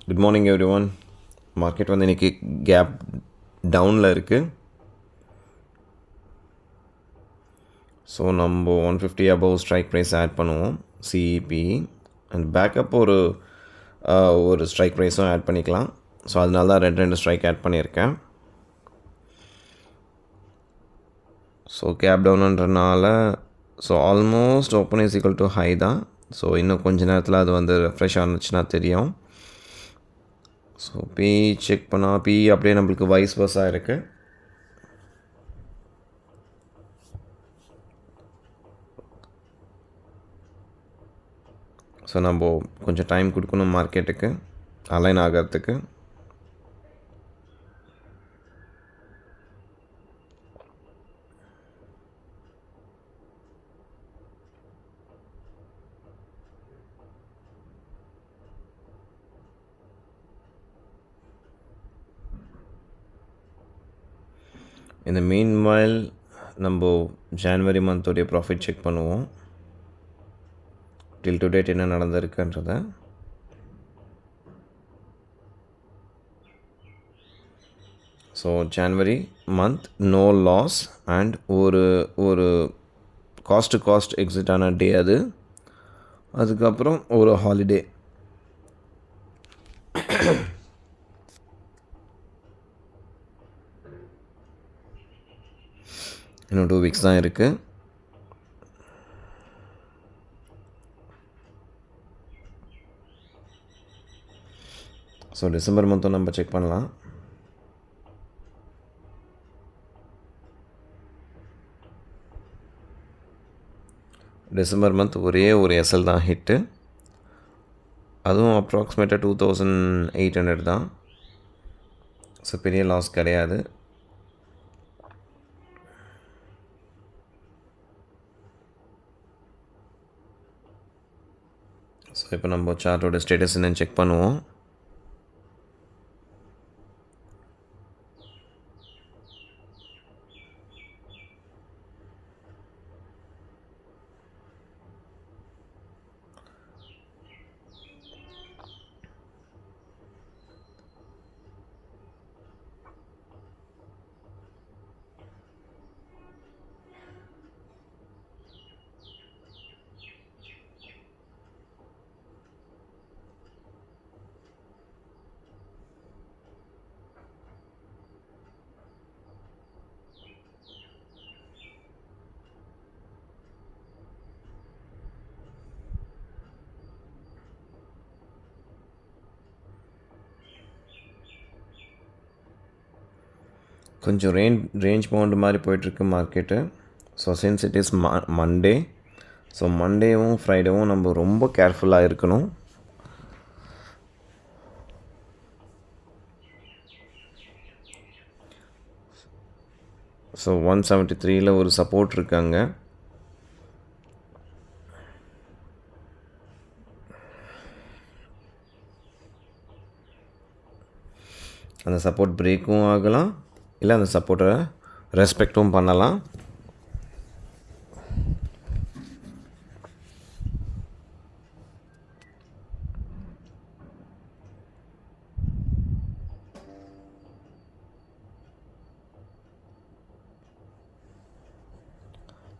Good morning every one. Market வந்து இன்றைக்கி gap டவுனில் இருக்குது. ஸோ நம்ம 150 அபவ் ஸ்ட்ரைக் ப்ரைஸ் ஆட் பண்ணுவோம் சிஇபி அண்ட் பேக்கப் ஒரு ஸ்ட்ரைக் ப்ரைஸும் ஆட் பண்ணிக்கலாம். ஸோ அதனால தான் ரெண்டு ஸ்ட்ரைக் ஆட் பண்ணியிருக்கேன். ஸோ கேப் டவுனுன்றனால so almost open is equal to high தான். ஸோ இன்னும் கொஞ்சம் நேரத்தில் அது வந்து ரெஃப்ரெஷ் ஆனிச்சுன்னா தெரியும். ஸோ பி செக் பண்ணால் பி அப்படியே நம்மளுக்கு வைஸ் வர்ஸாக இருக்குது. ஸோ நம்ம கொஞ்சம் டைம் கொடுக்கணும் மார்க்கெட்டுக்கு அலைன் ஆகிறதுக்கு. இந்த மீன்வைல் நம்ம ஜான்வரி மந்தோடைய ப்ராஃபிட் செக் பண்ணுவோம். டில் டு டேட் என்ன நடந்திருக்குன்றதை. So January month no loss and ஒரு காஸ்ட் எக்ஸிட் ஆன டே அது. அதுக்கப்புறம் ஒரு ஹாலிடே. இன்னும் 2 வீக்ஸ் தான் இருக்குது. ஸோ டிசம்பர் மந்த்தும் நம்ம செக் பண்ணலாம். டிசம்பர் மந்த் ஒரே ஒரு எஸ்எல் தான் ஹிட்டு. அதுவும் அப்ராக்சிமேட்டாக 2800 தான். ஸோ பெரிய லாஸ் கிடையாது. ஸோ இப்போ நம்ம சார்ட்டோட ஸ்டேட்டஸ் என்னன்னு செக் பண்ணுவோம். கொஞ்சம் ரேஞ்ச் பவுண்டு மாதிரி போயிட்டுருக்கு market. So since it is Monday, so மண்டேவும் ஃப்ரைடேவும் நம்ம ரொம்ப கேர்ஃபுல்லாக இருக்கணும். ஸோ 173 ஒரு சப்போர்ட் இருக்காங்க. அந்த சப்போர்ட் பிரேக்கும் ஆகலாம், இல்லை அந்த சப்போர்ட்டை ரெஸ்பெக்டும் பண்ணலாம்.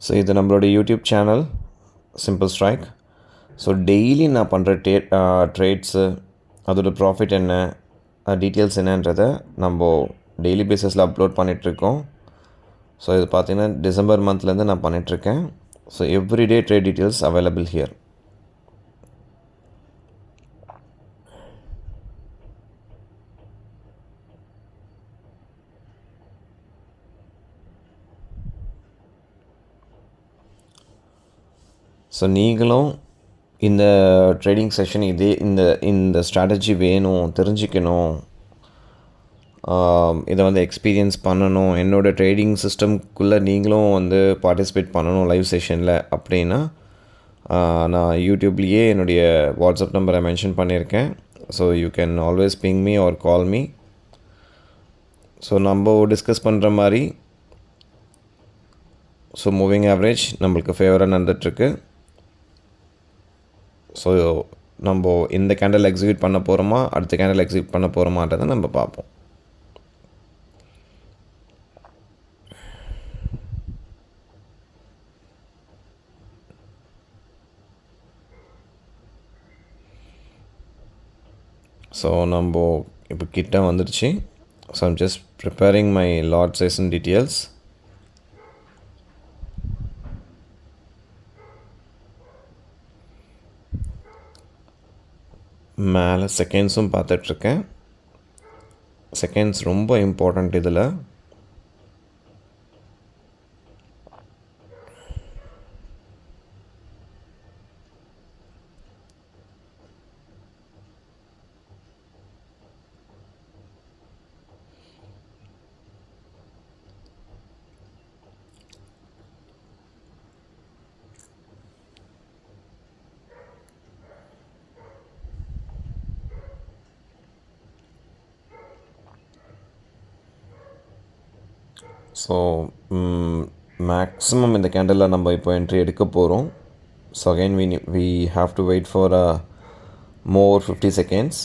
ஸோ இது நம்மளோட YouTube channel simple strike. So daily நான் பண்ணுற ட்ரேட்ஸு, அதோட ப்ராஃபிட் என்ன, டீட்டெயில்ஸ் என்னன்றதை நம்ம டெய்லி பேஸஸில் அப்லோட் பண்ணிகிட்ருக்கோம். ஸோ இது பார்த்திங்கன்னா டிசம்பர் மந்த்லேருந்து நான் பண்ணிகிட்ருக்கேன். So everyday trade details available here. So நீங்களும் இந்த ட்ரேடிங் செஷன் இந்த ஸ்ட்ராட்டஜி வேணும், தெரிஞ்சுக்கணும், இதை வந்து எக்ஸ்பீரியன்ஸ் பண்ணணும், என்னோடய ட்ரேடிங் சிஸ்டம்குள்ளே நீங்களும் வந்து பார்ட்டிசிபேட் பண்ணணும் லைவ் செஷனில் அப்படின்னா நான் யூடியூப்லேயே என்னுடைய வாட்ஸ்அப் நம்பரை மென்ஷன் பண்ணியிருக்கேன். So you can always ping me or call me. So நம்ம டிஸ்கஸ் பண்ணுற மாதிரி ஸோ மூவிங் ஆவரேஜ் நம்மளுக்கு ஃபேவராக நடந்துகிட்ருக்கு. ஸோ நம்ம இந்த கேண்டில் எக்ஸிக்யூட் பண்ண போகிறோமா அடுத்த கேண்டில் எக்ஸிக்யூட் பண்ண போகிறோமான்றதை நம்ம பார்ப்போம். ஸோ நம்ம இப்போ கிட்ட வந்துடுச்சு. So I'm just preparing my lot size and details. மேலே செகண்ட்ஸும் பார்த்துட்ருக்கேன். செகண்ட்ஸ் ரொம்ப இம்பார்ட்டண்ட் இதில். ஸோ மேக்ஸிமம் இந்த கேண்டலில் நம்ம இப்போ என்ட்ரி எடுக்க போகிறோம். So again we have to wait for more 50 seconds.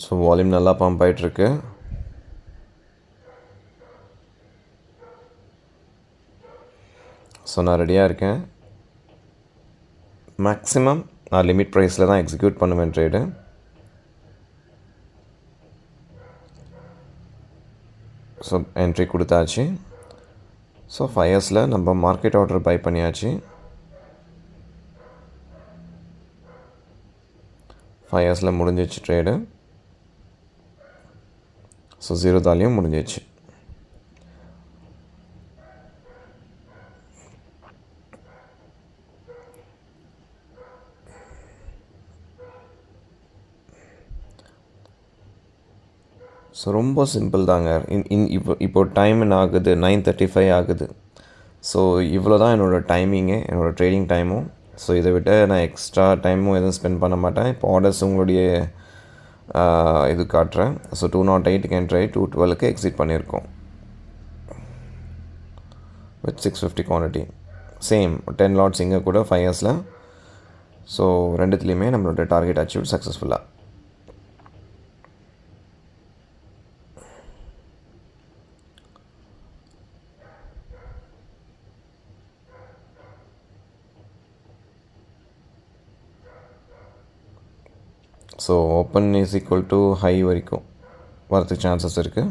So volume நல்லா பம்ப் ஆகிட்டுருக்கு. ஸோ நான் ரெடியாக இருக்கேன். மேக்ஸிமம் நான் லிமிட் ப்ரைஸில் தான் எக்ஸிக்யூட் பண்ணுவேன் ட்ரேடு. ஸோ என்ட்ரி கொடுத்தாச்சு. ஸோ 5 இயர்ஸில் நம்ம மார்க்கெட் ஆர்டர் பை பண்ணியாச்சு. 5 இயர்ஸில் முடிஞ்சிச்சு ட்ரேடு. ஸோ 0 தாலையும் முடிஞ்சிச்சு. ஸோ ரொம்ப சிம்பிள் தாங்க. இப்போ டைம் என்ன ஆகுது, 9:35 ஆகுது. ஸோ இவ்வளோ தான் என்னோடய டைமிங்கு, என்னோடய ட்ரேடிங் டைமும். ஸோ இதை விட நான் எக்ஸ்ட்ரா டைமும் எதுவும் ஸ்பெண்ட் பண்ண மாட்டேன். இப்போ ஆர்டர்ஸ் உங்களுடைய இது காட்டுறேன். ஸோ 208 என்ட்ரி 212க்கு எக்ஸிட் பண்ணியிருக்கோம் வித் 650 குவான்டிட்டி. சேம் 10 லாட்ஸ் இங்கே கூட 5 இயர்ஸில். ஸோ ரெண்டுத்துலேயுமே நம்மளோட டார்கெட் அச்சீவ் சக்ஸஸ்ஃபுல்லாக. So open is equal to high வரைக்கும் வரதுக்கு சான்சஸ் இருக்குது.